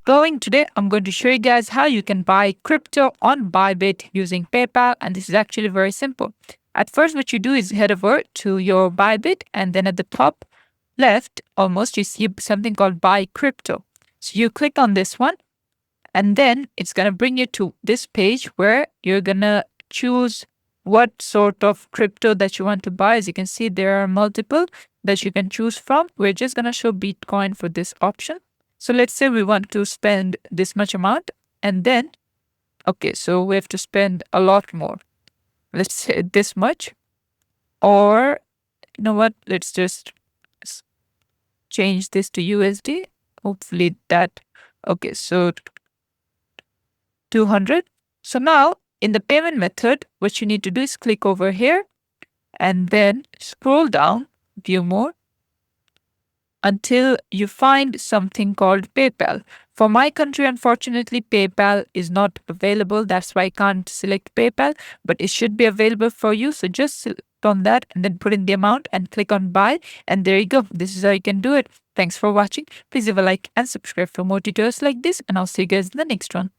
going today, I'm going to show you guys how you can buy crypto on Bybit using PayPal, and this is actually very simple. At first, what you do is head over to your Bybit, and then at the top left, almost, you see something called Buy Crypto. So you click on this one, and then it's going to bring you to this page where you're going to choose what sort of crypto that you want to buy. As you can see, there are multiple that you can choose from. We're just going to show Bitcoin for this option. So let's say we want to spend this much amount, and then, okay, so we have to spend a lot more. Let's say this much, or you know what, let's just change this to USD. Hopefully that, okay, so 200. So now in the payment method, what you need to do is click over here and then scroll down, view more, until you find something called PayPal. For my country, unfortunately, PayPal is not available. That's why I can't select PayPal, but it should be available for you. So just select on that and then put in the amount and click on buy. And there you go. This is how you can do it. Thanks for watching. Please leave a like and subscribe for more tutorials like this. And I'll see you guys in the next one.